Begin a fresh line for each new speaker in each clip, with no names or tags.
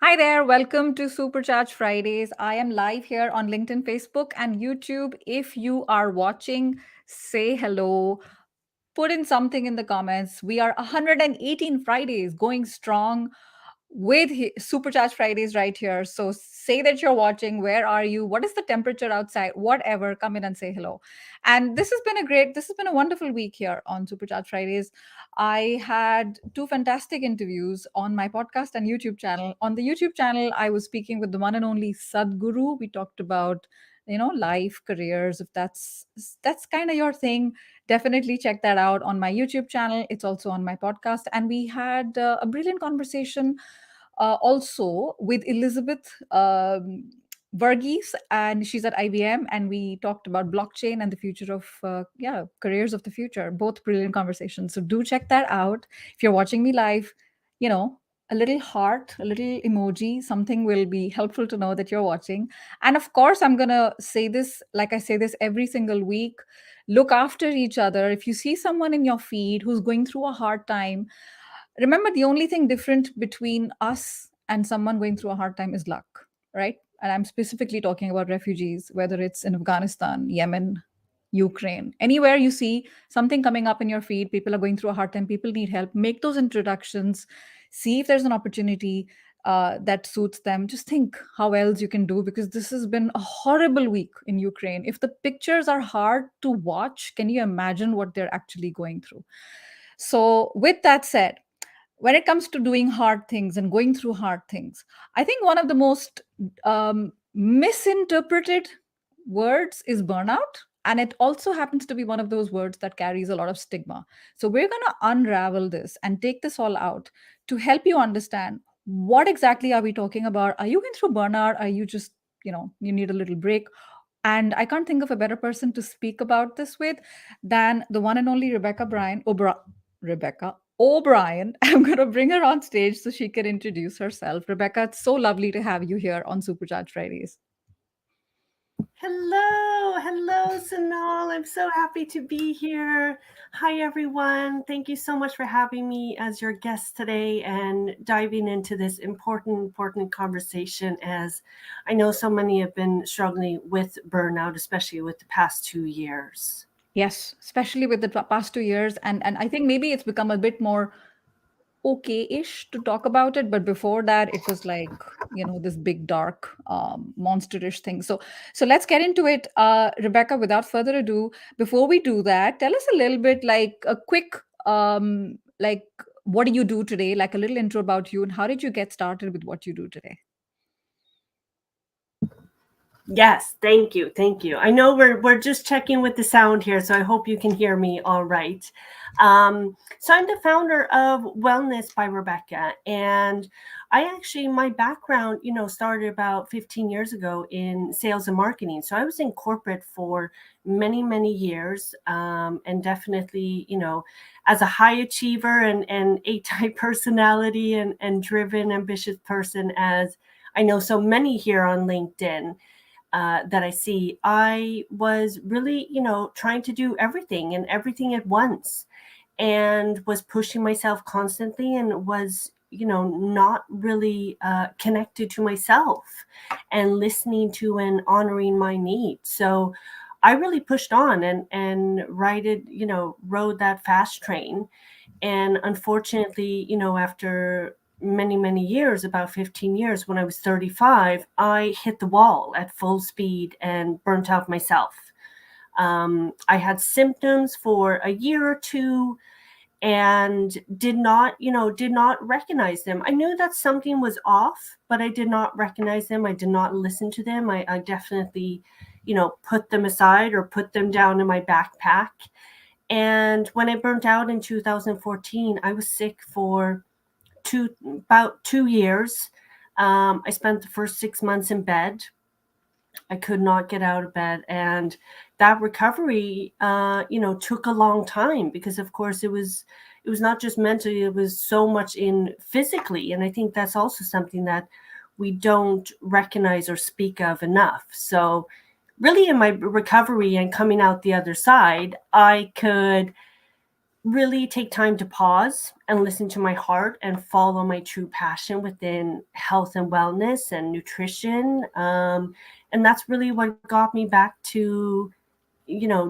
Hi there, welcome to Supercharge Fridays. I am live here on LinkedIn, Facebook, and YouTube. If you are watching, say hello, put in something in the comments. We are 118 Fridays going strong with Supercharge Fridays right here. So say that you're watching. Where are you? What is the temperature outside? Whatever. Come in and say hello. And this has been a wonderful week here on Supercharge Fridays. I had two fantastic interviews on my podcast and YouTube channel. On the YouTube channel, I was speaking with the one and only Sadhguru. We talked about life, careers. If that's kind of your thing, definitely check that out on my YouTube channel. It's also on my podcast. And we had a brilliant conversation also with Elizabeth Verghese, and she's at IBM, and we talked about blockchain and the future of careers of the future. Both brilliant conversations. So do check that out. If you're watching me live, you know, a little heart, a little emoji, something will be helpful to know that you're watching. And of course, I'm gonna say this like I say this every single week. Look after each other. If you see someone in your feed who's going through a hard time, remember, the only thing different between us and someone going through a hard time is luck, right? And I'm specifically talking about refugees, whether it's in Afghanistan, Yemen, Ukraine, anywhere you see something coming up in your feed, people are going through a hard time, people need help, make those introductions, see if there's an opportunity that suits them. Just think how else you can do, because this has been a horrible week in Ukraine. If the pictures are hard to watch, can you imagine what they're actually going through? So, with that said, when it comes to doing hard things and going through hard things, I think one of the most misinterpreted words is burnout. And it also happens to be one of those words that carries a lot of stigma. So we're going to unravel this and take this all out to help you understand what exactly are we talking about. Are you going through burnout? Are you just, you need a little break? And I can't think of a better person to speak about this with than the one and only Rebecca O'Brien. I'm going to bring her on stage so she can introduce herself. Rebecca, it's so lovely to have you here on Supercharge Fridays.
Hello, Sonal. I'm so happy to be here. Hi, everyone. Thank you so much for having me as your guest today and diving into this important conversation. As I know so many have been struggling with burnout, especially with the past 2 years.
Yes, especially with the past 2 years. And I think maybe it's become a bit more okay-ish to talk about it, but before that it was like, this big dark monsterish thing. So let's get into it. Rebecca, without further ado, before we do that, tell us a little bit, like a quick like, what do you do today, like a little intro about you, and how did you get started with what you do today?
Yes, thank you. I know we're just checking with the sound here, so I hope you can hear me all right. So I'm the founder of Wellness by Rebecca, and I actually my background, started about 15 years ago in sales and marketing. So I was in corporate for many years, and definitely, as a high achiever and A-type personality and driven, ambitious person, as I know so many here on LinkedIn that I see, I was really, trying to do everything and everything at once and was pushing myself constantly and was, not really connected to myself and listening to and honoring my needs. So I really pushed on and rode that fast train. And unfortunately, after many years, about 15 years, when I was 35, I hit the wall at full speed and burnt out myself. I had symptoms for a year or two and did not recognize them. I knew that something was off, but I did not recognize them. I did not listen to them. I definitely, put them aside or put them down in my backpack. And when I burnt out in 2014, I was sick for about 2 years. I spent the first 6 months in bed. I could not get out of bed, and that recovery, took a long time because, of course, it was not just mentally; it was so much in physically, and I think that's also something that we don't recognize or speak of enough. So, really, in my recovery and coming out the other side, I could really take time to pause and listen to my heart and follow my true passion within health and wellness and nutrition. And that's really what got me back to,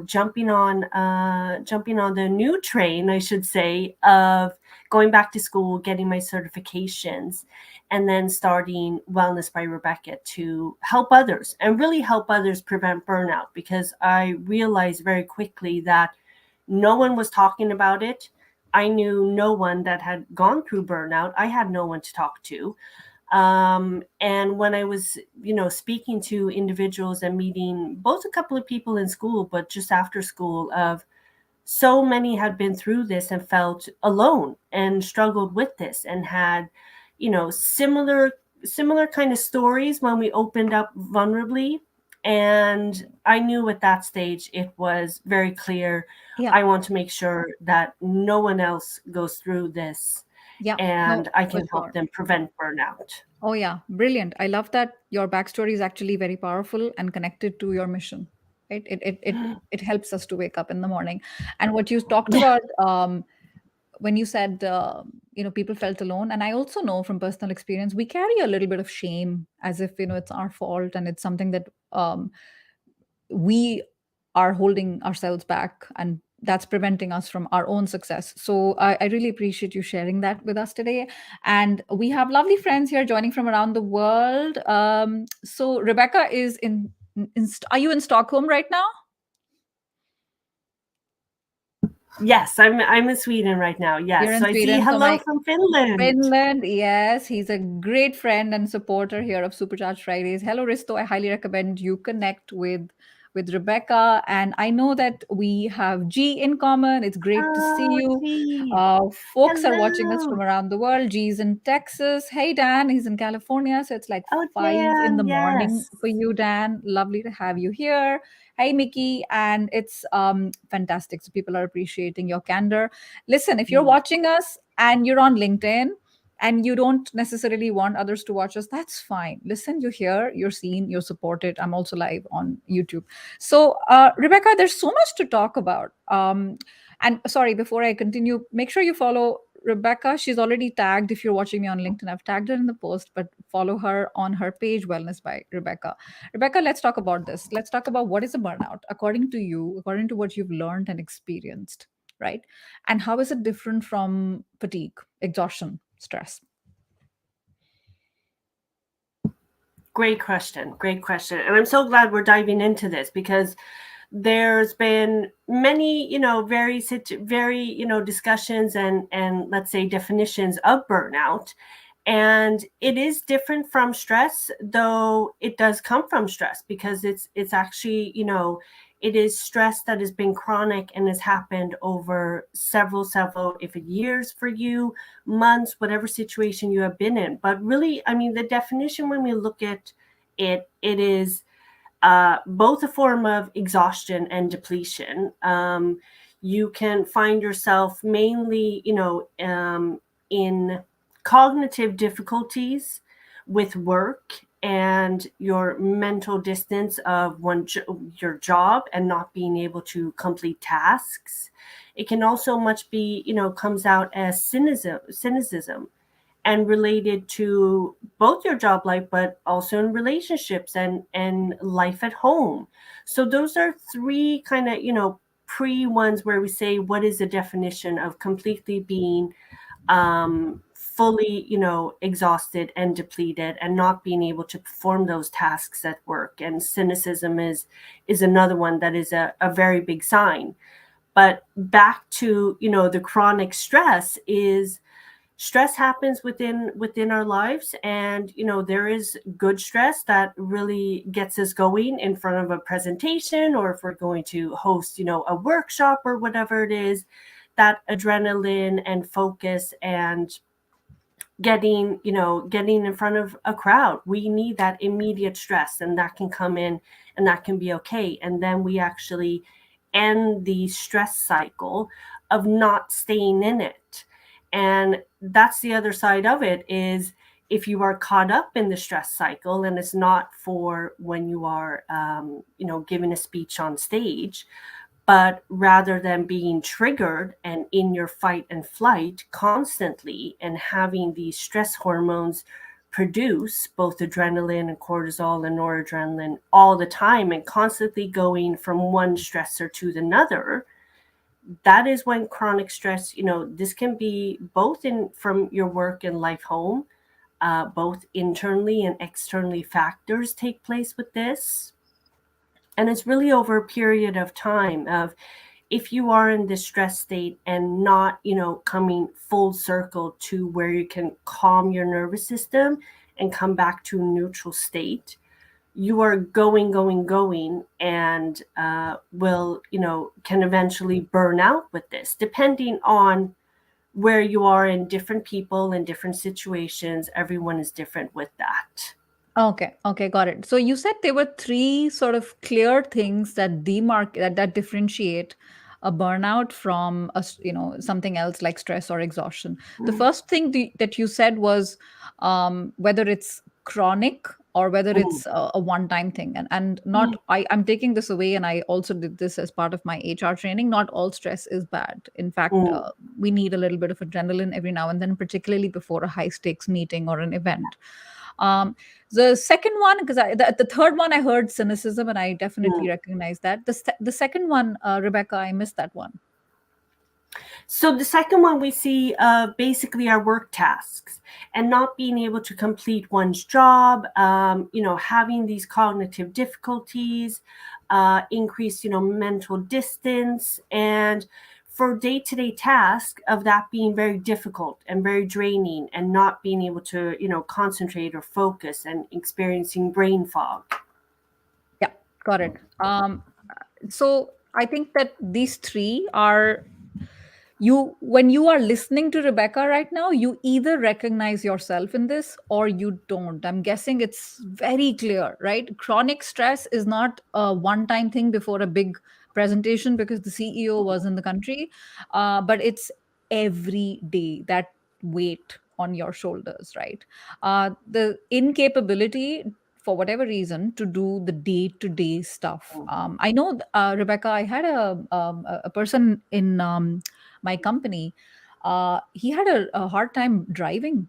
jumping on the new train, I should say, of going back to school, getting my certifications, and then starting Wellness by Rebecca to help others and really help others prevent burnout, because I realized very quickly that no one was talking about it. I knew no one that had gone through burnout. I had no one to talk to. And when I was, speaking to individuals and meeting both a couple of people in school, but just after school, of so many had been through this and felt alone and struggled with this and had, similar kind of stories when we opened up vulnerably. And I knew at that stage it was very clear,
Yeah.
I want to make sure that no one else goes through this
Yeah. No,
and I
for
can help
sure.
them prevent burnout.
Oh, yeah. Brilliant. I love that your backstory is actually very powerful and connected to your mission, right? It helps us to wake up in the morning. And what you talked about, when you said, people felt alone. And I also know from personal experience, we carry a little bit of shame as if, it's our fault and it's something that we are holding ourselves back, and that's preventing us from our own success. So I really appreciate you sharing that with us today. And we have lovely friends here joining from around the world. So Rebecca is are you in Stockholm right now?
Yes, I'm in Sweden right now.
You're
Yes.
in
So I see
Sweden. So
hello
my
from Finland.
Finland, yes, he's a great friend and supporter here of Supercharged Fridays. Hello, Risto. I highly recommend you connect with Rebecca. And I know that we have G in common. It's great to see
Oh,
you.
gee.
Folks are watching us
Hello.
from around the world. G's in Texas. Hey, Dan, he's in California. So it's like
Oh,
5 in the
Dan.
morning
Yes.
for you, Dan. Lovely to have you here. Hey, Mickey. And it's fantastic. So people are appreciating your candor. Listen, if you're
Mm.
watching us and you're on LinkedIn and you don't necessarily want others to watch us, that's fine. Listen, you're here, you're seen, you're supported. I'm also live on YouTube. So, Rebecca, there's so much to talk about. And sorry, before I continue, make sure you follow Rebecca. She's already tagged. If you're watching me on LinkedIn, I've tagged her in the post, but follow her on her page, Wellness by Rebecca. Rebecca, let's talk about this. Let's talk about what is a burnout, according to you, according to what you've learned and experienced, right? And how is it different from fatigue, exhaustion, stress?
Great question. Great question. And I'm so glad we're diving into this, because there's been many, very, discussions and let's say definitions of burnout. And it is different from stress, though it does come from stress, because it's actually, it is stress that has been chronic and has happened over several, if it years for you, months, whatever situation you have been in. But really, I mean, the definition, when we look at it, it is both a form of exhaustion and depletion. You can find yourself mainly, in cognitive difficulties with work and your mental distance of your job and not being able to complete tasks. It can also much be, comes out as cynicism and related to both your job life, but also in relationships and life at home. So those are three kind of, pre ones where we say, what is the definition of completely being fully, exhausted and depleted and not being able to perform those tasks at work. And cynicism is another one that is a very big sign. But back to, the chronic stress is, stress happens within our lives, and there is good stress that really gets us going in front of a presentation, or if we're going to host a workshop or whatever it is, that adrenaline and focus and getting in front of a crowd, we need that immediate stress, and that can come in and that can be okay. And then we actually end the stress cycle of not staying in it. And that's the other side of it, is if you are caught up in the stress cycle, and it's not for when you are giving a speech on stage, But rather than being triggered and in your fight and flight constantly and having these stress hormones produce both adrenaline and cortisol and noradrenaline all the time and constantly going from one stressor to another, that is when chronic stress, this can be both in from your work and life home, both internally and externally factors take place with this. And it's really over a period of time of, if you are in this stress state and not, coming full circle to where you can calm your nervous system and come back to a neutral state, you are going, and will, can eventually burn out with this, depending on where you are in different people in different situations. Everyone is different with that.
Okay, okay, got it. So you said there were three sort of clear things that that differentiate a burnout from something else like stress or exhaustion. The
Mm,
first thing that you said was whether it's chronic or whether
mm,
it's a one-time thing. And not
mm,
I'm taking this away, and I also did this as part of my HR training. Not all stress is bad. In fact,
mm,
we need a little bit of adrenaline every now and then, particularly before a high stakes meeting or an event. um, the second one, because the third one I heard cynicism, and I definitely
mm.
recognize that. The second one, Rebecca, I missed that one.
So the second one, we see basically our work tasks and not being able to complete one's job, having these cognitive difficulties, increased, mental distance, and for day-to-day tasks of that being very difficult and very draining and not being able to, concentrate or focus and experiencing brain fog.
Yeah, got it. So I think that these three are, when you are listening to Rebecca right now, you either recognize yourself in this or you don't. I'm guessing it's very clear, right? Chronic stress is not a one time thing before a big presentation because the CEO was in the country, but it's every day, that weight on your shoulders, right? The incapability, for whatever reason, to do the day to day stuff. I know, Rebecca, I had a person in my company. He had a hard time driving,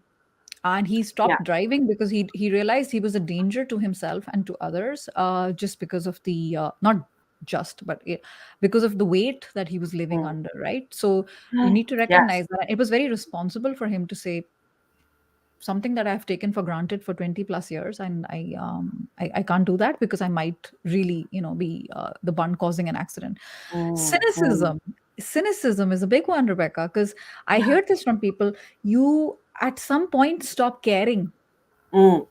and he
Yeah.
stopped driving because he realized he was a danger to himself and to others, just because of the not just but because of the weight that he was living
Mm.
under, right? So you need to
Yes.
recognize that it was very responsible for him to say, something that I've taken for granted for 20 plus years, and I can't do that because I might really, be the one causing an accident.
Mm, mm.
Cynicism is a big one, Rebecca, because I hear this from people. You at some point stop caring.
Mm.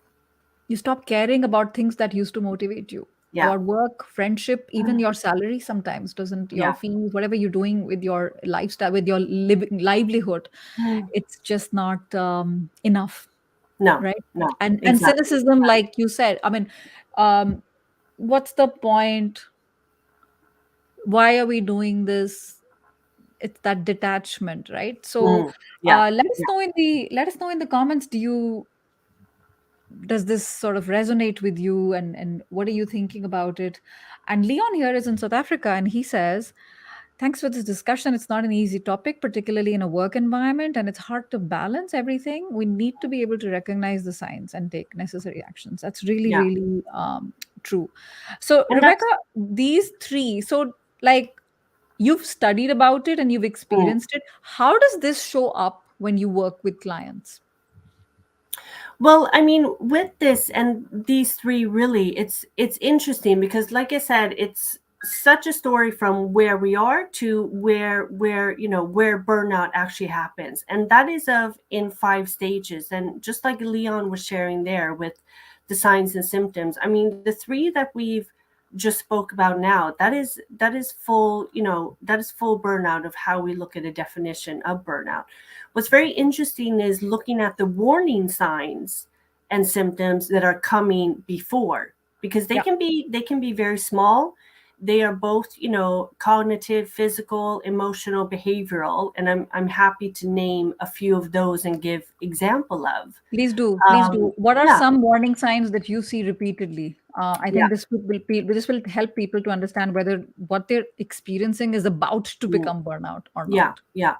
You stop caring about things that used to motivate you,
Yeah.
about work, friendship, even your salary. Sometimes doesn't, your
Yeah.
fees, whatever you're doing with your lifestyle, with your livelihood,
Mm.
it's just not enough,
No,
right?
no,
And
exactly.
cynicism, like you said, I mean, um what's the point? Why are we doing this? It's that detachment, right? So
Mm. Yeah, yeah.
let us know in the comments, does this sort of resonate with you, and what are you thinking about it? And Leon here is in South Africa, and he says, thanks for this discussion. It's not an easy topic, particularly in a work environment, and it's hard to balance everything. We need to be able to recognize the signs and take necessary actions. That's really,
Yeah.
really true. So,
And that's
Rebecca, these three, so like, you've studied about it and you've
mm.
experienced it. How does this show up when you work with clients?
Well, I mean, with this and these three, really, it's interesting because, like I said, it's such a story from where we are to where where burnout actually happens, and that is of in 5 stages. And just like Leon was sharing there with the signs and symptoms, I mean, the three that we've just spoke about now, that is full, that is full burnout of how we look at a definition of burnout. What's very interesting is looking at the warning signs and symptoms that are coming before, because they
Yeah.
can be very small, They are both, cognitive, physical, emotional, behavioral, and I'm happy to name a few of those and give example of.
Please do. Please do. What are
Yeah,
some warning signs that you see repeatedly? I
yeah,
think this will help people to understand whether what they're experiencing is about to
mm,
become burnout or
yeah,
not.
yeah.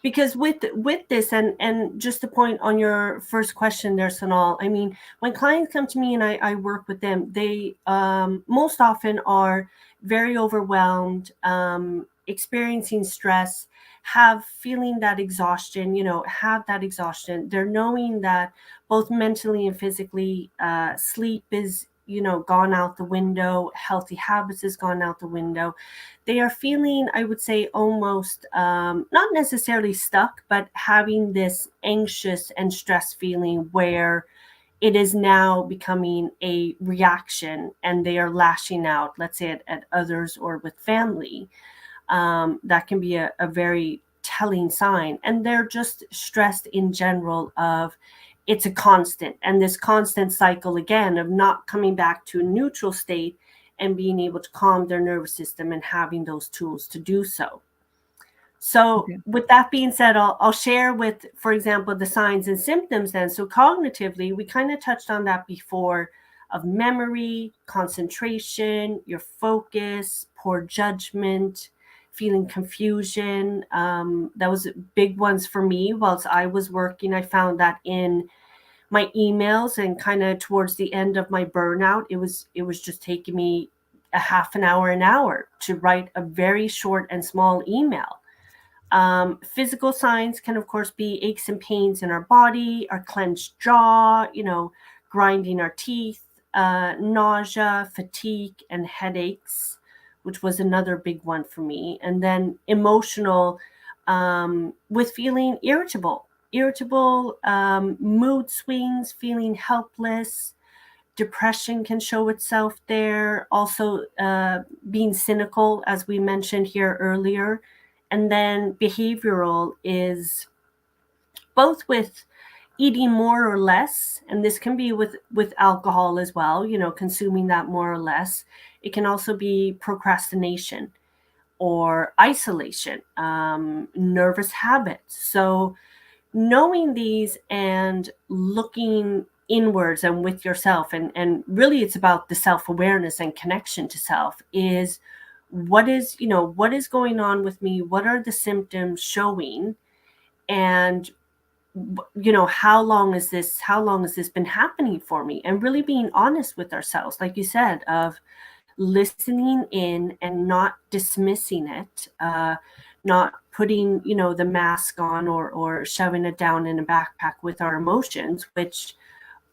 Because with this, and just to point on your first question there, Sonal, I mean, when clients come to me and I work with them, they most often are very overwhelmed, experiencing stress, have feeling that exhaustion, have that exhaustion. They're knowing that both mentally and physically, sleep is, gone out the window, healthy habits is gone out the window. They are feeling, I would say, almost not necessarily stuck, but having this anxious and stress feeling where it is now becoming a reaction and they are lashing out, let's say at others or with family. That can be a very telling sign. And they're just stressed in general of it's a constant, and this constant cycle again of not coming back to a neutral state and being able to calm their nervous system and having those tools to do so. So,
Okay.
with that being said, I'll share with, for example, the signs and symptoms then. So, cognitively, we kind of touched on that before, of memory, concentration, your focus, poor judgment, feeling confusion. That was big ones for me whilst I was working. I found that in my emails, and kind of towards the end of my burnout, it was just taking me a half an hour to write a very short and small email. Physical signs can, of course, be aches and pains in our body, our clenched jaw, grinding our teeth, nausea, fatigue, and headaches, which was another big one for me. And then emotional, with feeling irritable, mood swings, feeling helpless. Depression can show itself there. Also, being cynical, as we mentioned here earlier. And then behavioral is both with eating more or less, and this can be with alcohol as well, consuming that more or less. It can also be procrastination or isolation, nervous habits. So knowing these and looking inwards and with yourself, and really it's about the self-awareness and connection to self, is what is going on with me, what are the symptoms showing, and how long has this been happening for me, and really being honest with ourselves, like you said, of listening in and not dismissing it, not putting the mask on, or shoving it down in a backpack with our emotions, which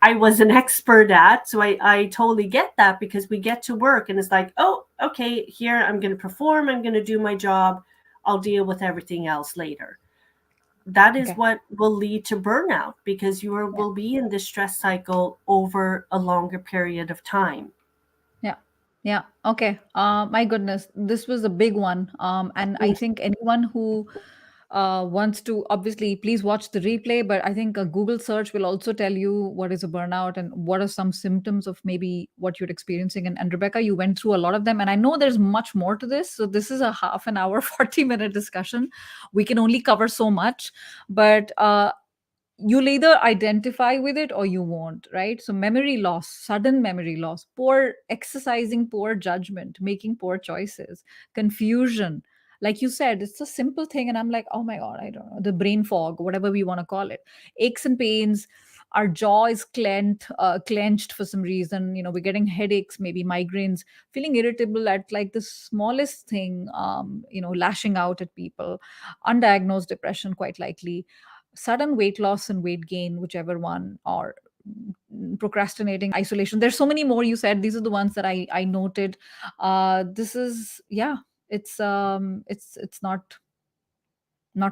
I was an expert at. So I totally get that, because we get to work and it's like, oh, okay, here I'm going to perform, I'm going to do my job, I'll deal with everything else later. That is
Okay.
what will lead to burnout, because
Yeah.
will be in this stress cycle over a longer period of time.
Yeah. Yeah. Okay. My goodness, this was a big one. And I think anyone who wants to, obviously, please watch the replay. But I think a Google search will also tell you what is a burnout and what are some symptoms of maybe what you're experiencing. And Rebecca, you went through a lot of them, and I know there's much more to this. So this is a half an hour, 40-minute discussion. We can only cover so much, but you'll either identify with it or you won't, right? So memory loss, sudden memory loss, poor exercising, poor judgment, making poor choices, confusion, like you said, it's a simple thing and I'm like, oh my god, I don't know, the brain fog, whatever we want to call it, aches and pains, our jaw is clenched for some reason, we're getting headaches, maybe migraines, feeling irritable at like the smallest thing, lashing out at people, undiagnosed depression quite likely, sudden weight loss and weight gain, whichever one, or procrastinating, isolation. There's so many more you said. These are the ones that I noted. This is, yeah, it's not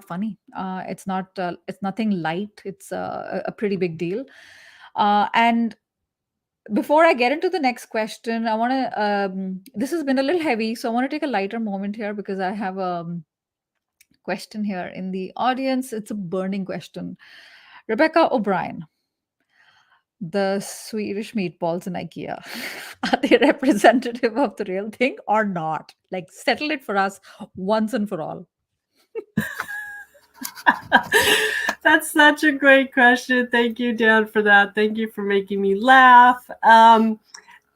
funny. It's nothing light. It's a pretty big deal. And before I get into the next question, I want to. This has been a little heavy, so I want to take a lighter moment here because I have a question here in the audience. It's a burning question. Rebecca O'Brien, The Swedish meatballs in IKEA, are they representative of the real thing or not? Like, settle it for us once and for all.
That's such a great question. Thank you, Dan, for that. Thank you for making me laugh. And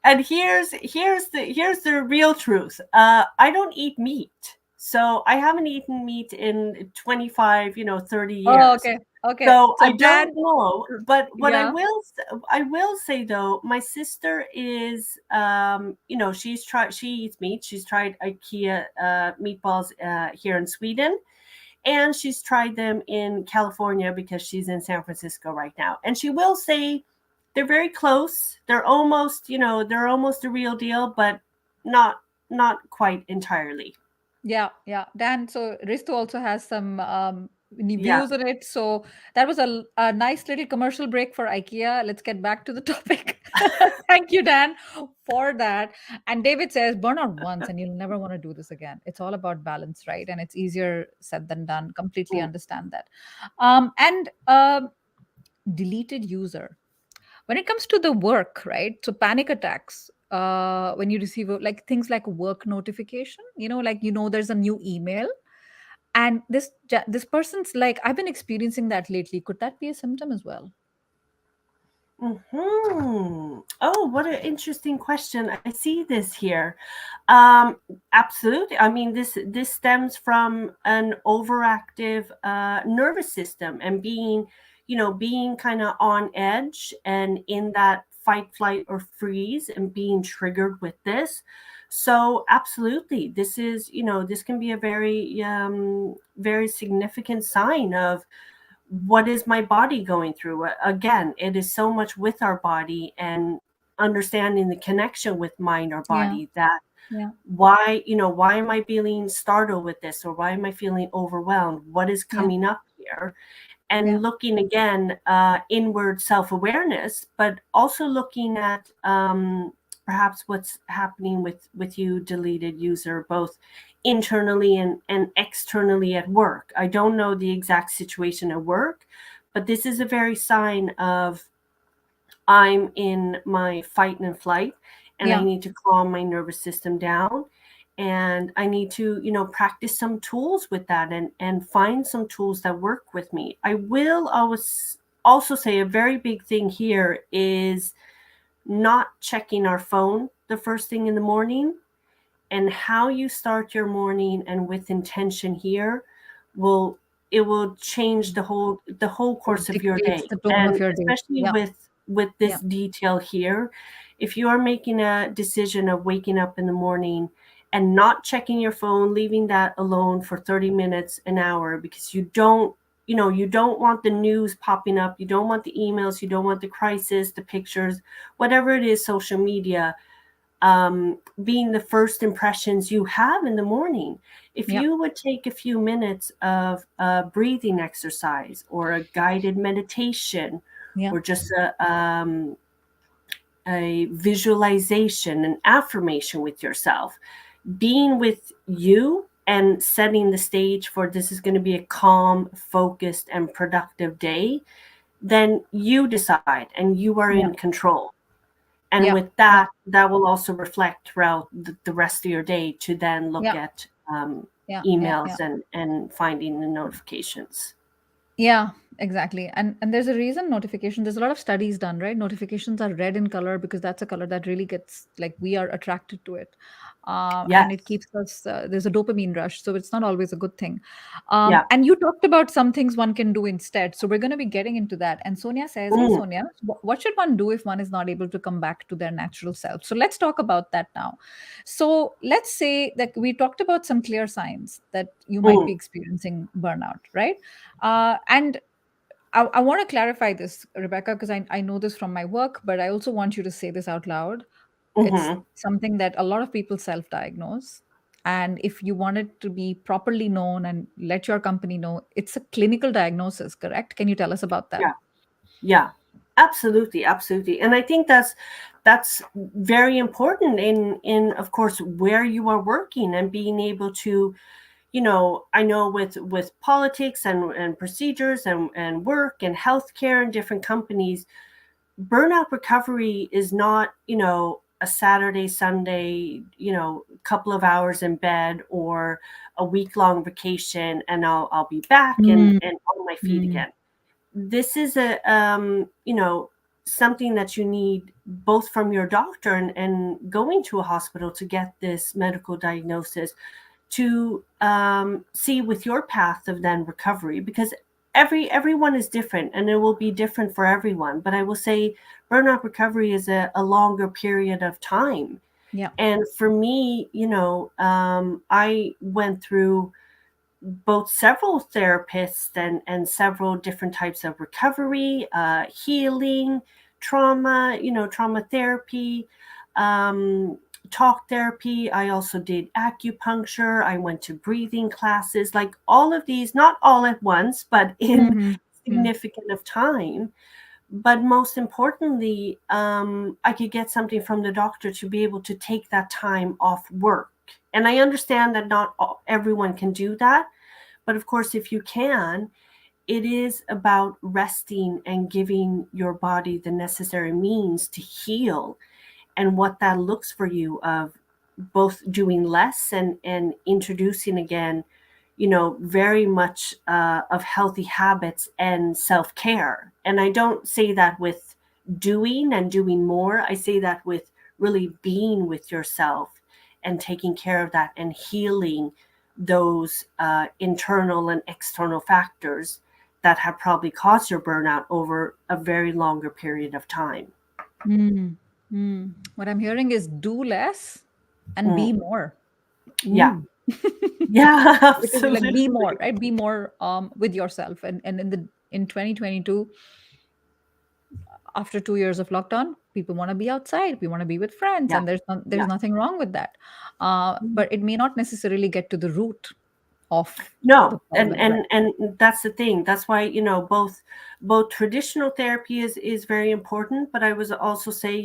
here's the real truth. I don't eat meat, so I haven't eaten meat in 25, 30
Oh,
years.
okay. Okay.
So
So
I
Dan,
don't know, but what
yeah.
I will say though, my sister is, she eats meat. She's tried IKEA meatballs here in Sweden, and she's tried them in California because she's in San Francisco right now. And she will say they're very close. They're almost the real deal, but not not quite entirely.
Yeah, yeah. Dan, so Risto also has some
Yeah.
views on it. So that was a nice little commercial break for IKEA. Let's get back to the topic. Thank you, Dan, for that. And David says, burn out once and you'll never want to do this again. It's all about balance, right? And it's easier said than done. Completely
Mm.
understand that. And deleted user. When it comes to the work, right? So panic attacks, when you receive like things like work notification, there's a new email, and this person's like, I've been experiencing that lately. Could that be a symptom as well?
Oh, what an interesting question. I see this here. Um, Absolutely. I mean, this stems from an overactive nervous system and being kind of on edge and in that fight, flight, or freeze and being triggered with this. So, absolutely, this can be a very significant sign of what is my body going through. Again, it is so much with our body and understanding the connection with mind or
Yeah,
body, that
yeah,
why am I feeling startled with this, or why am I feeling overwhelmed, what is
yeah,
coming up here,
yeah,
and looking again, inward self-awareness, but also looking at perhaps what's happening with you, deleted user, both internally and externally at work. I don't know the exact situation at work, but this is a very sign of I'm in my fight and flight, and I
yeah,
need to calm my nervous system down, and I need to practice some tools with that, and find some tools that work with me. I will always also say a very big thing here is not checking our phone the first thing in the morning, and how you start your morning and with intention here will it will change the whole
it
course of your
dictates
day.
the tone of
And
your day.
especially
Yeah,
with
yeah,
this detail here, if you are making a decision of waking up in the morning and not checking your phone, leaving that alone for 30 minutes, an hour, because you don't want the news popping up, you don't want the emails, you don't want the crisis, the pictures, whatever it is, social media, being the first impressions you have in the morning. If
yeah,
you would take a few minutes of a breathing exercise or a guided meditation,
yeah,
or just a visualization, an affirmation with yourself, being with you and setting the stage for this is going to be a calm, focused, and productive day, then you decide and you are
yeah,
in control. And
yeah,
with
yeah,
that will also reflect throughout the rest of your day to then look
yeah,
at
yeah, yeah,
emails
yeah.
and finding the notifications.
Yeah, exactly. And there's a reason notification, there's a lot of studies done, right? Notifications are red in color because that's a color that really gets like we are attracted to it. And it
Yes.
keeps us, there's a dopamine rush. So it's not always a good thing.
Yeah.
And you talked about some things one can do instead. So we're going to be getting into that. And Sonia says, hey,
Mm,
Sonia, what should one do if one is not able to come back to their natural self? So let's talk about that now. So let's say that we talked about some clear signs that you might be
mm,
experiencing burnout, right? And I want to clarify this, Rebecca, because I know this from my work, but I also want you to say this out loud. It's
hmm.
something that a lot of people self diagnose. And if you want it to be properly known and let your company know, it's a clinical diagnosis, correct? Can you tell us about that?
Yeah. Yeah. Absolutely, absolutely. And I think that's very important in of course where you are working, and being able to, I know with politics and procedures and work and healthcare and different companies, burnout recovery is not, a Saturday, Sunday, couple of hours in bed, or a week long vacation, and I'll be back
Mm,
and on my feet
mm,
again. This is something that you need both from your doctor and going to a hospital to get this medical diagnosis, to see with your path of then recovery, because everyone is different and it will be different for everyone. But I will say burnout recovery is a longer period of time.
yeah.
And for me, I went through both several therapists and several different types of recovery, healing, trauma, trauma therapy, um, talk therapy. I also did acupuncture. I went to breathing classes, like all of these, not all at once, but in
Mm-hmm. Mm,
significant of time. But most importantly, I could get something from the doctor to be able to take that time off work. And I understand that not everyone can do that, but of course, if you can, it is about resting and giving your body the necessary means to heal. And what that looks for you of both doing less and introducing again, very much of healthy habits and self-care. And I don't say that with doing and doing more. I say that with really being with yourself and taking care of that and healing those internal and external factors that have probably caused your burnout over a very longer period of time.
mm, mm. What I'm hearing is do less and
Mm,
be more.
yeah.
Ooh.
Yeah,
Because like be
absolutely.
more, right? Be more with yourself. And in 2022, after 2 years of lockdown, people want to be outside. We want to be with friends,
Yeah,
and there's
yeah.
nothing wrong with that. But it may not necessarily get to the root of the
No, and
problem, right?
and and that's the thing. That's why, both traditional therapy is very important, but I was also say,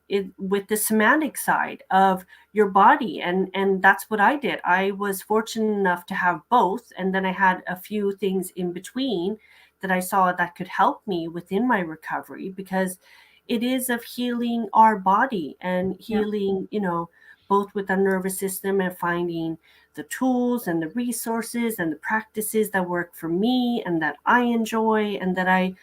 it with the somatic side of your body, and that's what I did. I was fortunate enough to have both, and then I had a few things in between that I saw that could help me within my recovery, because it is of healing our body and
Yeah,
healing, both with the nervous system, and finding the tools and the resources and the practices that work for me and that I enjoy and that I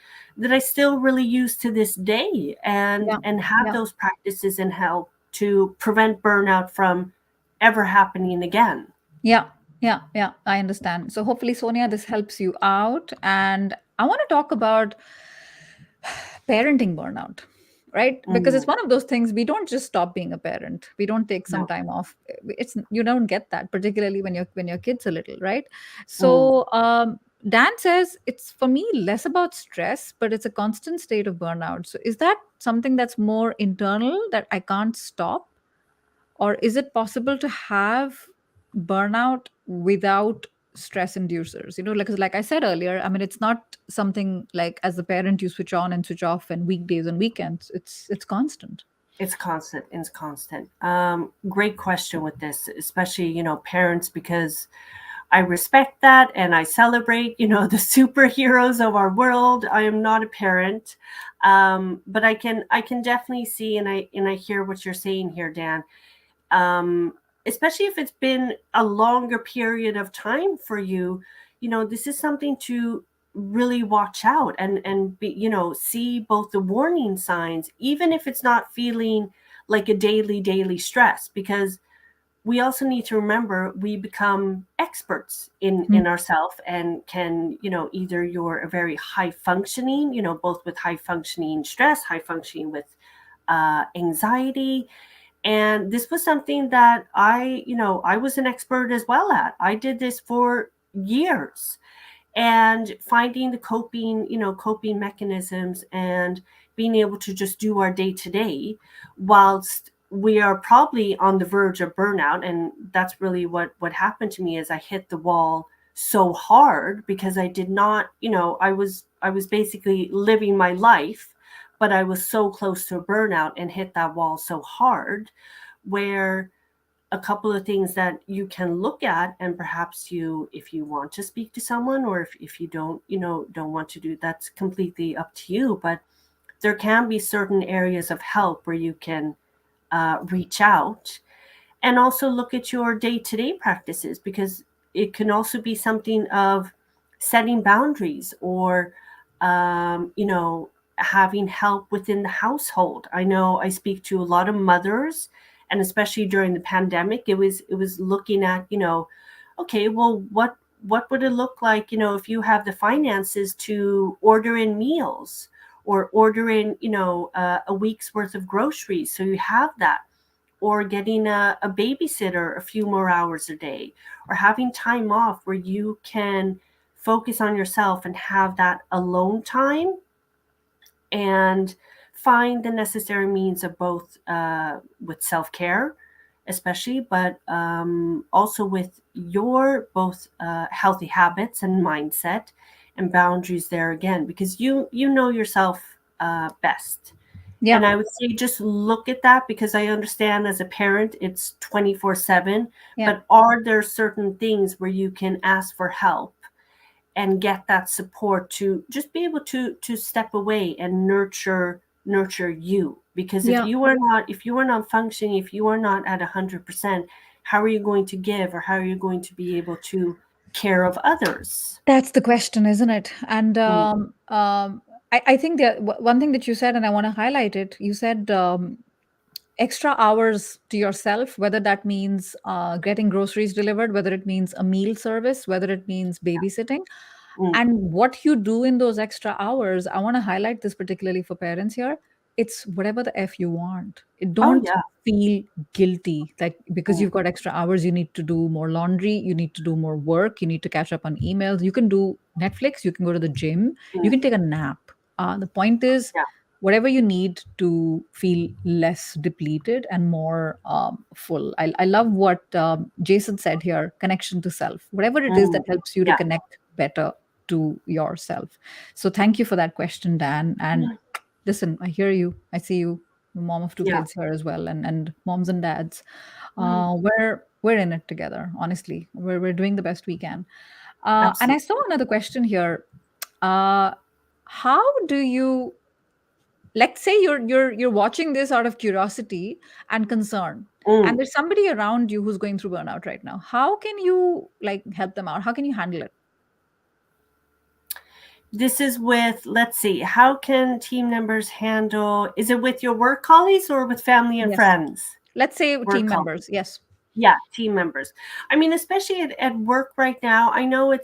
still really use to this day, and
yeah,
have
yeah.
those practices and help to prevent burnout from ever happening again.
Yeah, yeah, yeah, I understand. So hopefully, Sonia, this helps you out. And I want to talk about parenting burnout, right? Because it's
Mm,
one of those things, we don't just stop being a parent. We don't take some
no.
time off. It's you don't get that, particularly when your kids are little, right?
Mm,
So Dan says it's for me less about stress, but it's a constant state of burnout. So is that something that's more internal that I can't stop? Or is it possible to have burnout without stress inducers? Like I said earlier, I mean, it's not something like as a parent you switch on and switch off and weekdays and weekends. It's constant.
it's constant. It's constant. Great question with this, especially, parents, because I respect that and I celebrate, the superheroes of our world. I am not a parent, but I can definitely see, and I hear what you're saying here, Dan. Um, Especially if it's been a longer period of time for you, this is something to really watch out and be, see both the warning signs, even if it's not feeling like a daily stress, because we also need to remember we become experts in
Mm,
ourselves, and can, either you're a very high functioning, both with high functioning stress, high functioning with anxiety. And this was something that I was an expert as well at. I did this for years, and finding the coping mechanisms, and being able to just do our day to day, whilst we are probably on the verge of burnout. And that's really what happened to me, is I hit the wall so hard, because I did not, I was basically living my life, but I was so close to a burnout and hit that wall so hard, where a couple of things that you can look at, and perhaps you, if you want to speak to someone, or if you don't, don't want to do, that's completely up to you. But there can be certain areas of help where you can reach out, and also look at your day-to-day practices, because it can also be something of setting boundaries, or having help within the household. I know I speak to a lot of mothers, and especially during the pandemic, it was looking at, okay, well, what would it look like, if you have the finances to order in meals, or order in, a week's worth of groceries, so you have that, or getting a babysitter a few more hours a day, or having time off where you can focus on yourself and have that alone time, and find the necessary means of both, with self-care especially, but also with your both healthy habits and mindset, and boundaries there again, because you know yourself best.
Yeah.
And I would say just look at that, because I understand as a parent it's 24/7,
Yeah.
but are there certain things where you can ask for help and get that support to just be able to step away and nurture you? Because if
Yeah.
you are not functioning, if you are not at 100%, how are you going to give, or how are you going to be able to care of others?
That's the question, isn't it? And
Mm,
I think that one thing that you said, and I want to highlight it, you said extra hours to yourself, whether that means getting groceries delivered, whether it means a meal service, whether it means babysitting.
mm.
And what you do in those extra hours, I want to highlight this particularly for parents here. It's whatever the F you want.
Oh
Don't
yeah.
feel guilty. Like because
Mm,
you've got extra hours, you need to do more laundry, you need to do more work, you need to catch up on emails. You can do Netflix, you can go to the gym, you
mm.
can take a nap. The point is,
Yeah.
whatever you need to feel less depleted and more full. I love what Jason said here, connection to self, whatever it is that
Mm.
helps you to
Yeah.
connect better to yourself. So thank you for that question, Dan. And
Mm.
listen, I hear you, I see you, mom of two
Yeah.
kids here as well, and moms and dads.
Mm.
We're in it together, honestly. We're doing the best we can. And I
Absolutely.
saw another question here. uh, how do you, let's say you're watching this out of curiosity and concern, and
Mm.
there's somebody around you who's going through burnout right now, how can you like help them out? How can you handle it?
This is with, let's see, how can team members handle, is it with your work colleagues or with family and
Yes,
friends?
let's say
Work
team
colleagues.
members. Yes.
Yeah, team members. I mean, especially at work right now, I know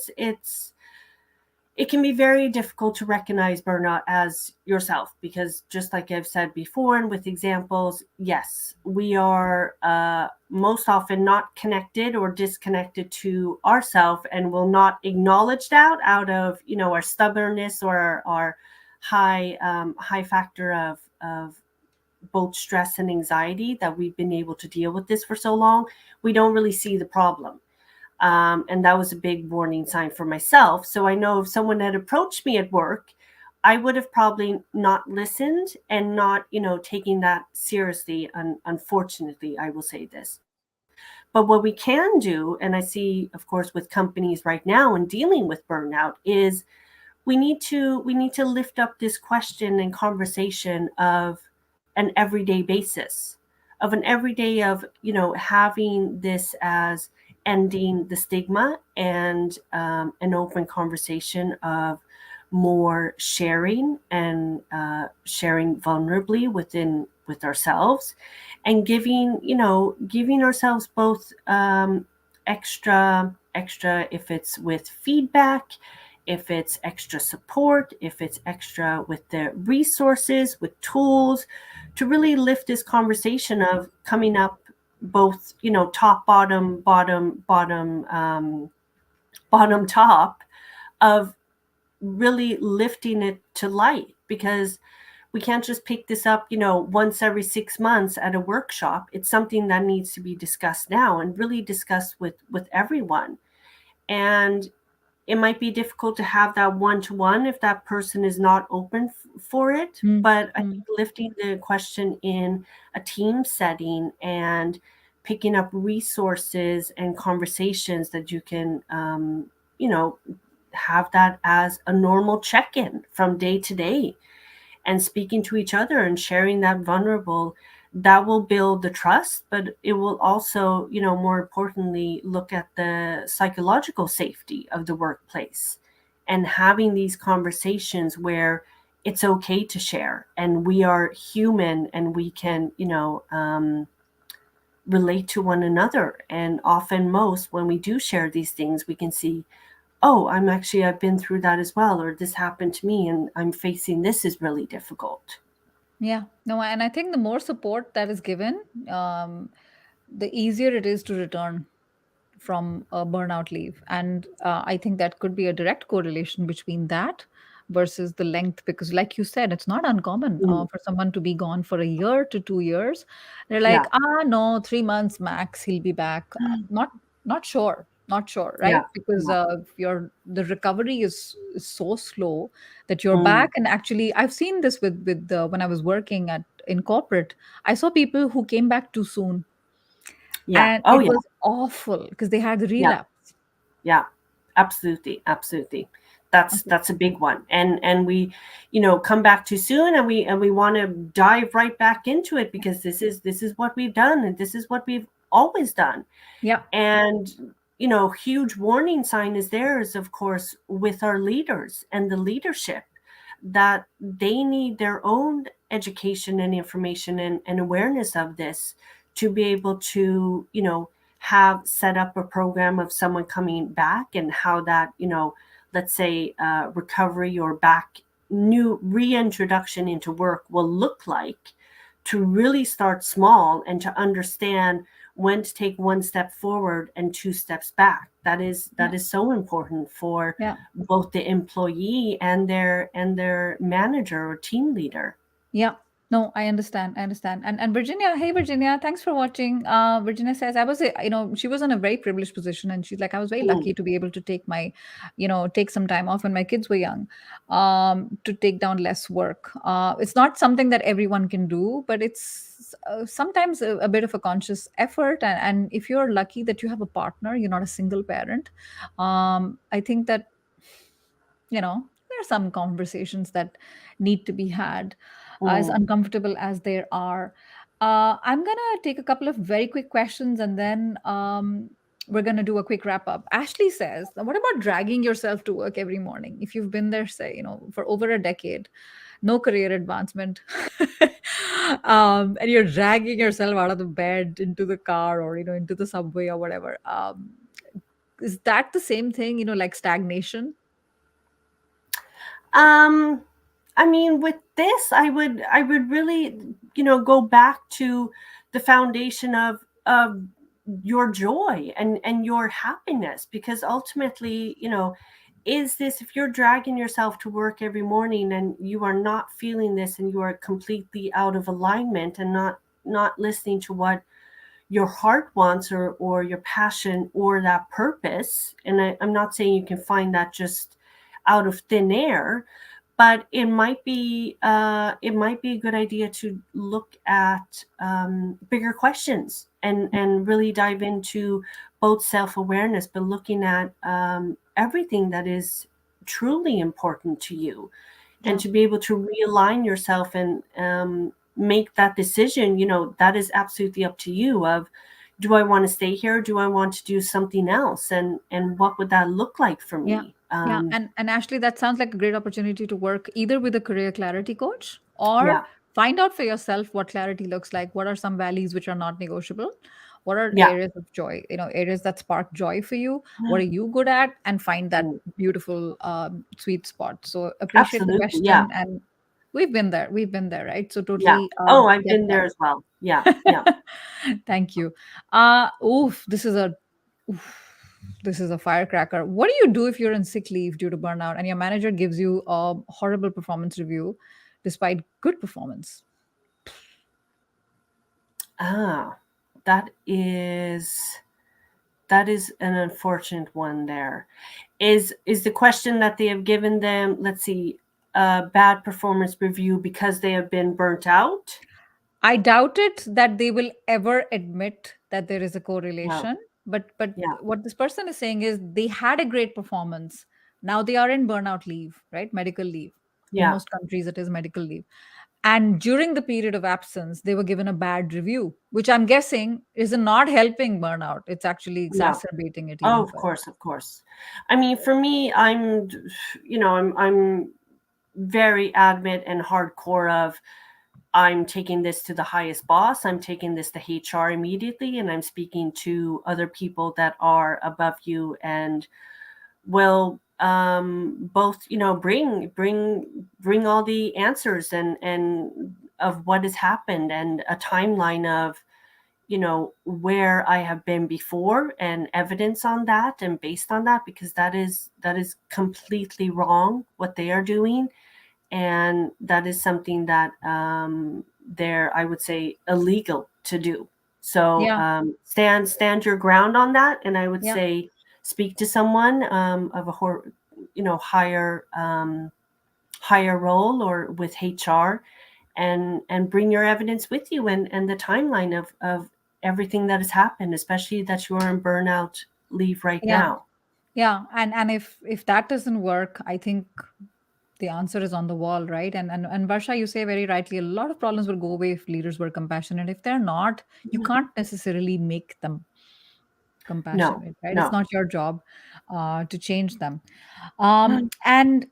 it can be very difficult to recognize burnout as yourself, because just like I've said before, and with examples, yes, we are most often not connected or disconnected to ourself, and will not acknowledge that out of, our stubbornness, or our high factor of both stress and anxiety, that we've been able to deal with this for so long. We don't really see the problem, and that was a big warning sign for myself. So I know if someone had approached me at work, I would have probably not listened, and not, taking that seriously. Unfortunately, I will say this. But what we can do, and I see, of course, with companies right now and dealing with burnout, is we need to lift up this question and conversation of an everyday basis, of an everyday of, having this as ending the stigma, and an open conversation of more sharing, and sharing vulnerably with ourselves, and giving ourselves both, extra, if it's with feedback, if it's extra support, if it's extra with the resources, with tools, to really lift this conversation of coming up both, top, bottom, top, of really lifting it to light, because we can't just pick this up, once every 6 months at a workshop. It's something that needs to be discussed now, and really discussed with everyone. And it might be difficult to have that one-to-one if that person is not open for it, but I
Mm-hmm.
think lifting the question in a team setting, and picking up resources and conversations that you can, you know have that as a normal check-in from day to day, and speaking to each other and sharing that vulnerable, that will build the trust, but it will also, more importantly, look at the psychological safety of the workplace and having these conversations where it's okay to share and we are human and we can, relate to one another. And often, most, when we do share these things, we can see, oh, I've been through that as well, or this happened to me and I'm facing this is really difficult.
Yeah, no, and I think the more support that is given, the easier it is to return from a burnout leave. And I think that could be a direct correlation between that versus the length, because, like you said, it's not uncommon
Mm,
for someone to be gone for a year to 2 years. They're like,
yeah.
no, 3 months max, he'll be back. Not sure. Not sure, right?
Yeah.
Because
Yeah.
the recovery is so slow that you're
Mm,
back. And actually, I've seen this with the when I was working at in corporate. I saw people who came back too soon,
yeah.
and
Oh,
it
yeah.
was awful because they had the
Yeah.
relapse.
Yeah, absolutely, absolutely. That's a big one. And we, come back too soon, and we want to dive right back into it because this is what we've done and this is what we've always done.
Yeah,
And huge warning sign is there is, of course, with our leaders and the leadership, that they need their own education and information and awareness of this to be able to, have set up a program of someone coming back and how that, let's say, recovery or back new reintroduction into work will look like, to really start small and to understand when to take one step forward and two steps back. That is
yeah,
so important for
yeah.
both the employee and their manager or team leader.
Yeah. No, I understand. I understand. And Virginia, hey Virginia, thanks for watching. Virginia says I was, she was in a very privileged position, and she's like, I was very
Mm,
lucky to be able to take take some time off when my kids were young, to take down less work. It's not something that everyone can do, but it's sometimes a bit of a conscious effort. And if you're lucky that you have a partner, you're not a single parent. I think that there are some conversations that need to be had, as
mm.
uncomfortable as there are. I'm going to take a couple of very quick questions, and then we're going to do a quick wrap up. Ashley says, what about dragging yourself to work every morning? If you've been there, say, for over a decade, no career advancement, and you're dragging yourself out of the bed into the car, or, into the subway or whatever. Is that the same thing, like stagnation?
Um, I mean, with this, I would really, go back to the foundation of your joy and your happiness, because ultimately, is this, if you're dragging yourself to work every morning and you are not feeling this and you are completely out of alignment and not listening to what your heart wants, or your passion or that purpose, and I'm not saying you can find that just out of thin air, but it might be a good idea to look at bigger questions and really dive into both self-awareness, but looking at everything that is truly important to you, and
Yeah.
to be able to realign yourself and make that decision. That is absolutely up to you, of, do I want to stay here, do I want to do something else, and what would that look like for
Yeah.
me?
Yeah. And Ashley, that sounds like a great opportunity to work either with a career clarity coach, or
Yeah.
find out for yourself what clarity looks like. What are some values which are not negotiable? What are
Yeah.
areas of joy, areas that spark joy for you? What are you good at? And find that
Mm,
beautiful sweet spot. So appreciate the
absolutely. Yeah.
question. And we've been there. We've been there, right? So
Yeah.
totally
Oh, I've
get
been
that.
there as well. Yeah. Yeah.
Thank you. Oof, oof, this is a firecracker. What do you do if you're on sick leave due to burnout and your manager gives you a horrible performance review despite good performance?
Ah, that is that is an unfortunate one. There is the question that they have given them, let's see, a bad performance review because they have been burnt out.
I doubt it that they will ever admit that there is a
No.
correlation. But
Yeah.
what this person is saying is they had a great performance. Now they are in burnout leave, right? Medical leave. In
Yeah.
most countries, it is medical leave. And during the period of absence, they were given a bad review, which I'm guessing is not helping burnout. It's actually
No.
exacerbating it
Oh,
even
of
further.
course, of course. I mean, for me, I'm very adamant and hardcore of I'm taking this to the highest boss. I'm taking this to HR immediately, and I'm speaking to other people that are above you and will both, bring all the answers and of what has happened and a timeline of where I have been before and evidence on that and based on that, because that is completely wrong what they are doing, and that is something that they're, I would say, illegal to do. So
Yeah,
stand your ground on that, and I would
yeah,
say speak to someone of a higher role or with HR, and bring your evidence with you and the timeline of everything that has happened, especially that you are in burnout leave right
yeah,
now.
yeah. And if that doesn't work, I think the answer is on the wall, right? And Varsha, you say very rightly, a lot of problems will go away if leaders were compassionate. If they're not, you can't necessarily make them
No,
compassionate, right? It's
no.
not your job to change them. And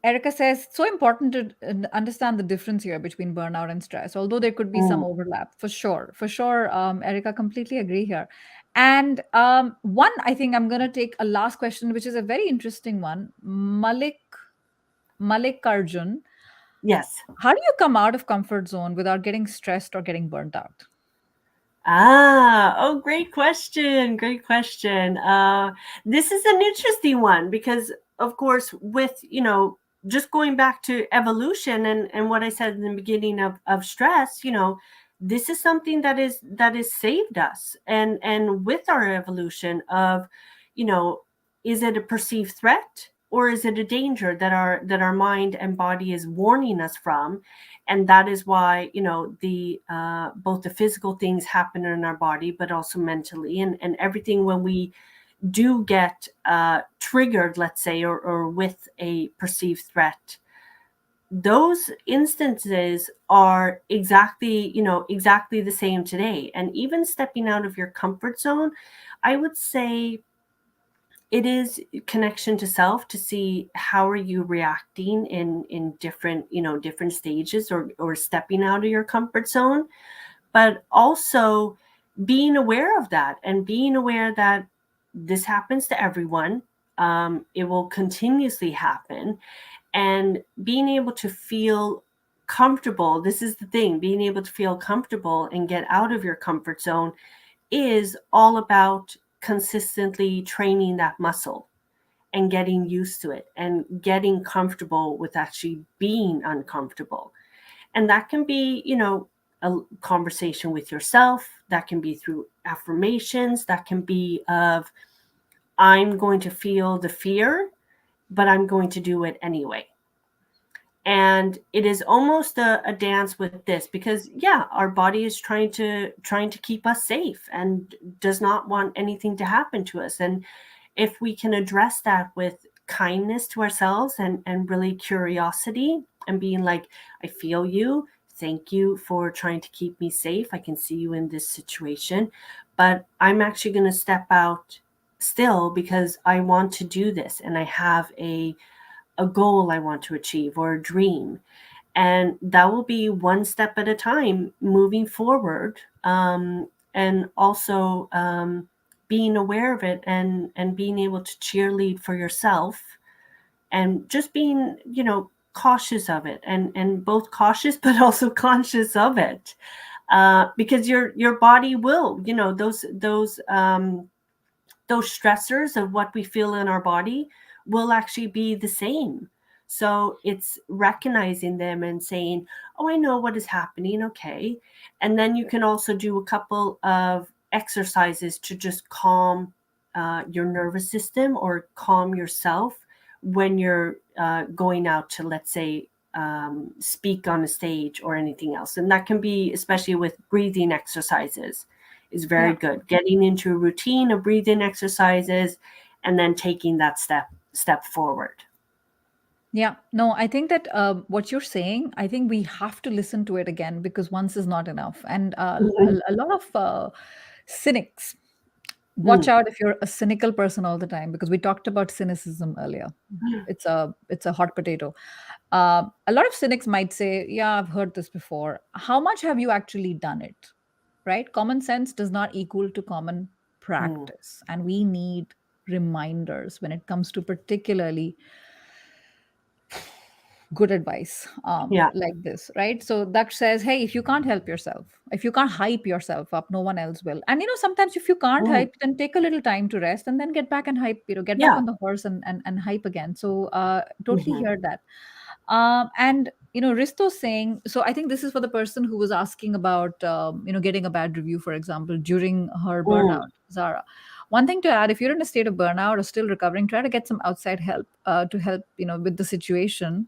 Erica says it's so important to understand the difference here between burnout and stress, although there could be some
Mm,
overlap for sure. For sure, Erica, completely agree here. And one, I think I'm going to take a last question, which is a very interesting one. Malik Arjun,
yes.
how do you come out of comfort zone without getting stressed or getting burnt out?
Oh, great question. Great question. This is an interesting one because, of course, with, just going back to evolution and what I said in the beginning of stress, this is something that is saved us. And with our evolution of, you know, is it a perceived threat or is it a danger that our mind and body is warning us from? And that is why the both the physical things happen in our body but also mentally, and everything when we do get triggered, let's say, or with a perceived threat, those instances are exactly the same today. And even stepping out of your comfort zone, I would say it is connection to self to see how are you reacting in different stages, or stepping out of your comfort zone, but also being aware of that and being aware that this happens to everyone. It will continuously happen, and being able to feel comfortable, this is the thing, being able to feel comfortable and get out of your comfort zone is all about consistently training that muscle and getting used to it and getting comfortable with actually being uncomfortable. And that can be, a conversation with yourself, that can be through affirmations, that can be of I'm going to feel the fear, but I'm going to do it anyway. And it is almost a dance with this, because yeah, our body is trying to keep us safe and does not want anything to happen to us. And if we can address that with kindness to ourselves and really curiosity and being like, I feel you, thank you for trying to keep me safe, I can see you in this situation, but I'm actually going to step out still because I want to do this and I have a goal I want to achieve or a dream. And that will be one step at a time moving forward. And also being aware of it and being able to cheerlead for yourself, and just being, cautious of it, and both cautious but also conscious of it, because your body will, those stressors of what we feel in our body will actually be the same. So it's recognizing them and saying, oh, I know what is happening. Okay. And then you can also do a couple of exercises to just calm your nervous system or calm yourself when you're going out to, let's say, speak on a stage or anything else. And that can be, especially with breathing exercises, is very
Yeah.
good. Getting into a routine of breathing exercises and then taking that step forward.
Yeah, no, I think that what you're saying, I think we have to listen to it again because once is not enough. And
Mhm.
a lot of cynics, watch
Mm.
out if you're a cynical person all the time, because we talked about cynicism earlier. It's a hot potato. A lot of cynics might say, "Yeah, I've heard this before." How much have you actually done it? Right? Common sense does not equal to common
Mm.
practice, and we need reminders when it comes to particularly good advice
Yeah.
like this, right? So that says, hey, if you can't help yourself, if you can't hype yourself up, no one else will. And sometimes if you can't
Mm.
hype, then take a little time to rest and then get back and hype, get back
Yeah.
on the horse and hype again. So totally
Mhm.
hear that. And Risto saying, so I think this is for the person who was asking about getting a bad review, for example, during her
Mm.
burnout, Zara. One thing to add, if you're in a state of burnout or still recovering, try to get some outside help to help with the situation,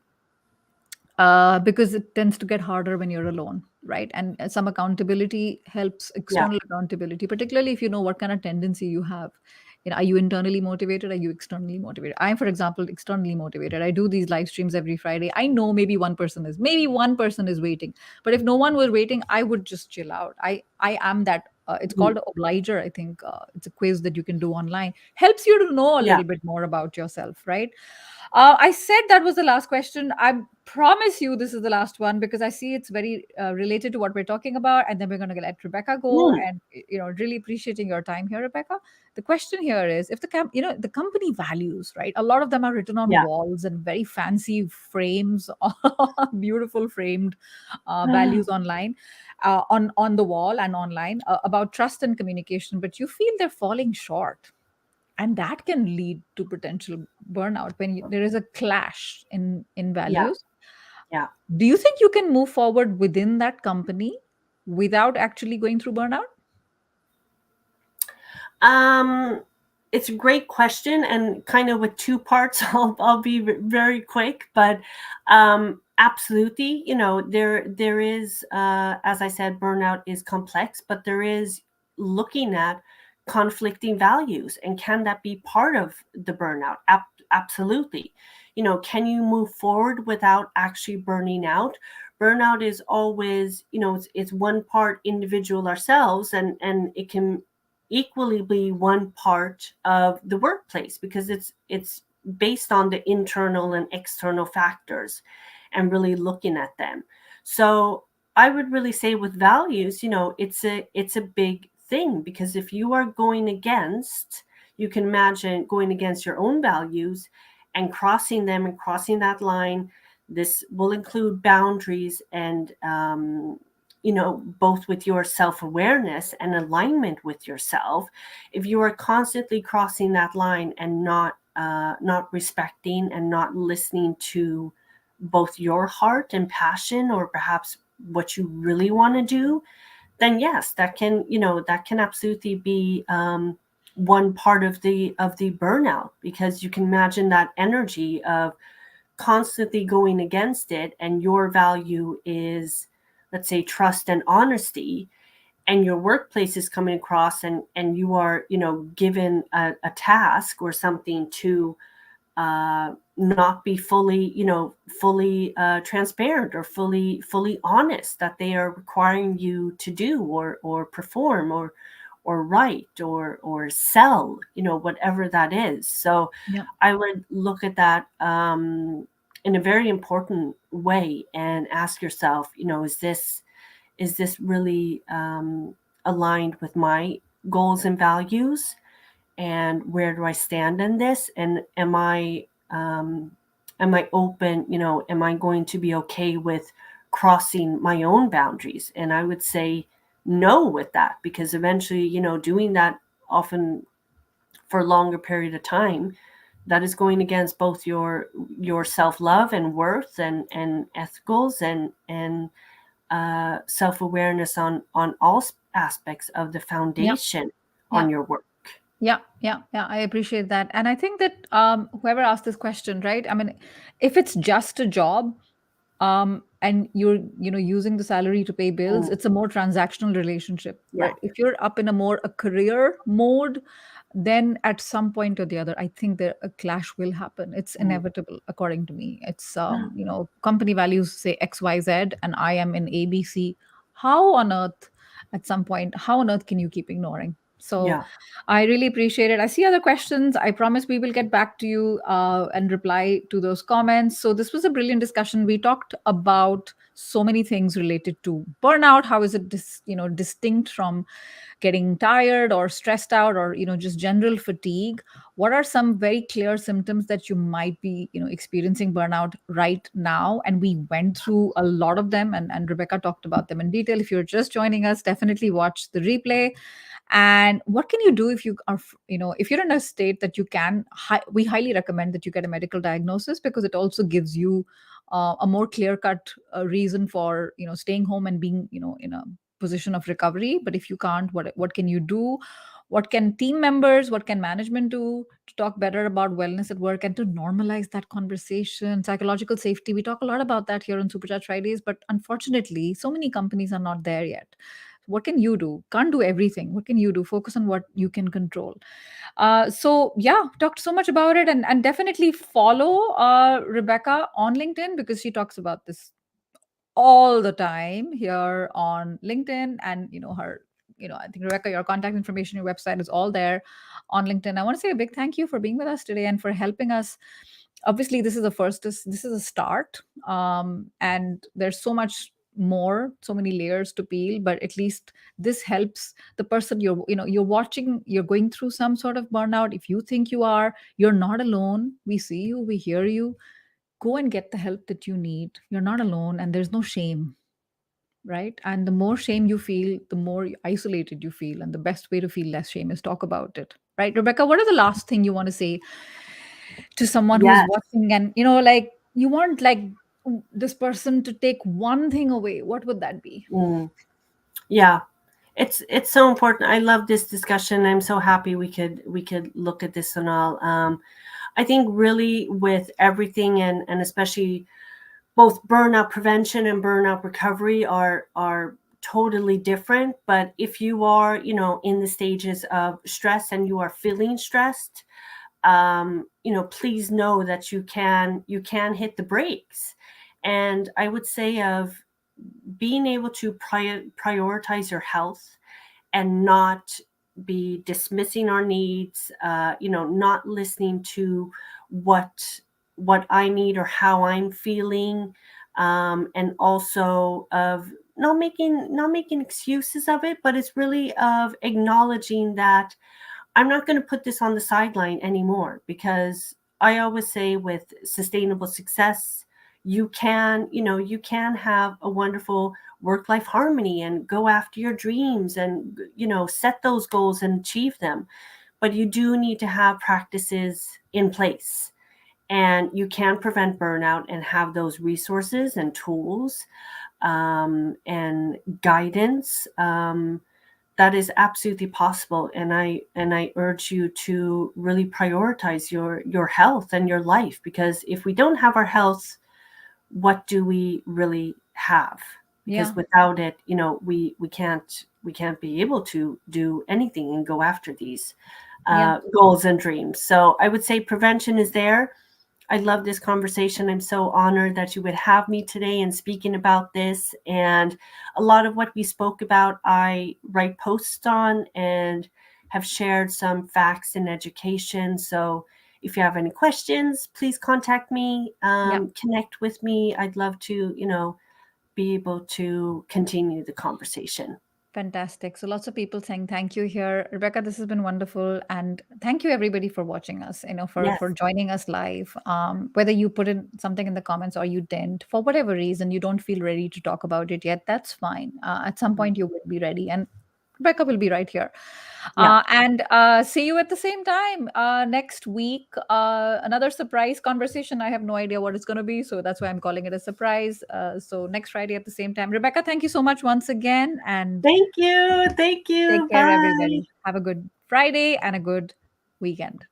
because it tends to get harder when you're alone, right? And some accountability helps,
Yeah.
external accountability, particularly if you know what kind of tendency you have. Are you internally motivated? Are you externally motivated? I'm, for example, externally motivated. I do these live streams every Friday. I know maybe one person is waiting, but if no one was waiting, I would just chill out. I am that. It's
Mm.
called Obliger. I think it's a quiz that you can do online. Helps you to know a
Yeah.
little bit more about yourself, right? I said that was the last question. I promise you this is the last one because I see it's very related to what we're talking about, and then we're going to let Rebecca go.
Mm.
And really appreciating your time here, Rebecca. The question here is, if the company values, right? A lot of them are written on
Yeah.
walls and very fancy frames, beautiful framed values online, on the wall and online, about trust and communication. But you feel they're falling short, and that can lead to potential burnout when there is a clash in
Yeah.
values.
Yeah.
Do you think you can move forward within that company without actually going through burnout?
Um, it's a great question and kind of with two parts. I'll be very quick, but absolutely, there is, as I said, burnout is complex, but there is looking at conflicting values, and can that be part of the burnout? Absolutely. Can you move forward without actually burning out? Burnout is always, it's one part individual ourselves, and it can equally be one part of the workplace, because it's based on the internal and external factors, and really looking at them. So I would really say with values, it's a big thing, because if you are going against, you can imagine going against your own values and crossing them and crossing that line. This will include boundaries, and both with your self-awareness and alignment with yourself. If you are constantly crossing that line and not respecting and not listening to both your heart and passion, or perhaps what you really want to do, then yes, that can absolutely be one part of the burnout, because you can imagine that energy of constantly going against it, and your value is, let's say, trust and honesty, and your workplace is coming across, and you are given a task or something to not be fully transparent, or fully honest, that they are requiring you to do, or perform, or write, or sell, whatever that is. So
Yeah.
I would look at that in a very important way, and ask yourself, is this really aligned with my goals and values, and where do I stand in this, and am I open, am I going to be okay with crossing my own boundaries? And I would say no with that, because eventually, doing that often for a longer period of time, that is going against both your self-love and worth, and ethicals, and self-awareness on all aspects of the
Yeah.
foundation
Yeah.
on your work.
Yeah, yeah, yeah. I appreciate that. And I think that whoever asked this question, right? I mean, if it's just a job, and you're using the salary to pay bills,
Mm.
it's a more transactional relationship.
Yeah.
But if you're up in a career mode, then at some point or the other, I think there a clash will happen. It's
Mm.
inevitable, according to me. It's company values say XYZ, and I am in ABC. How on earth, at some point, how on earth can you keep ignoring? So
Yeah.
I really appreciate it. I see other questions. I promise we will get back to you and reply to those comments. So this was a brilliant discussion. We talked about so many things related to burnout. How is it distinct from getting tired or stressed out, or just general fatigue? What are some very clear symptoms that you might be experiencing burnout right now? And we went through a lot of them, and Rebecca talked about them in detail. If you're just joining us, definitely watch the replay. And what can you do if you are if you're in a state that you can we highly recommend that you get a medical diagnosis, because it also gives you a more clear cut reason for staying home and being in a position of recovery. But if you can't, what can you do? What can team members, what can management do to talk better about wellness at work and to normalize that conversation? Psychological safety, we talk a lot about that here on Supercharge Fridays, but unfortunately so many companies are not there yet. What can you do? Can't do everything. What can you do? Focus on what you can control. So yeah, talked so much about it, and definitely follow Rebecca on LinkedIn, because she talks about this all the time here on LinkedIn. And her, I think, Rebecca, your contact information, your website is all there on LinkedIn. I want to say a big thank you for being with us today and for helping us. Obviously, this is a start, and there's so much more, so many layers to peel, but at least this helps the person you're watching. You're going through some sort of burnout. If you think you are, you're not alone. We see you, we hear you. Go and get the help that you need. You're not alone, and there's no shame, right? And the more shame you feel, the more isolated you feel, and the best way to feel less shame is talk about it, right? Rebecca, what are the last thing you want to say to someone who's
Yes.
watching, and like you want, like, this person to take one thing away? What would that be?
Mm. Yeah. It's so important. I love this discussion. I'm so happy we could look at this and all. I think really with everything, and especially both burnout prevention and burnout recovery are totally different. But if you are, in the stages of stress and you are feeling stressed, please know that you can hit the brakes. And I would say of being able to prioritize your health and not be dismissing our needs, not listening to what what I need or how I'm feeling, and also of not making excuses of it, but it's really of acknowledging that I'm not going to put this on the sideline anymore. Because I always say with sustainable success, you can have a wonderful work life harmony and go after your dreams and set those goals and achieve them. But you do need to have practices in place, and you can prevent burnout and have those resources and tools, and guidance. That is absolutely possible, and I urge you to really prioritize your health and your life. Because if we don't have our health, what do we really have? Because
Yeah,
without it, we can't be able to do anything and go after these
yeah.
goals and dreams. So I would say prevention is there. I love this conversation. I'm so honored that you would have me today and speaking about this. And a lot of what we spoke about, I write posts on and have shared some facts in education. So if you have any questions, please contact me,
Yeah.
connect with me. I'd love to, be able to continue the conversation.
Fantastic. So lots of people saying thank you here. Rebecca, this has been wonderful. And thank you everybody for watching us,
Yes.
for joining us live. Whether you put in something in the comments or you didn't, for whatever reason, you don't feel ready to talk about it yet, that's fine. At some point you will be ready. And Rebecca will be right here.
Yeah.
And see you at the same time next week. Another surprise conversation. I have no idea what it's going to be. So that's why I'm calling it a surprise. So next Friday at the same time. Rebecca, thank you so much once again. And
Thank you. Thank
take
you.
care,
Bye.
everybody. Have a good Friday and a good weekend.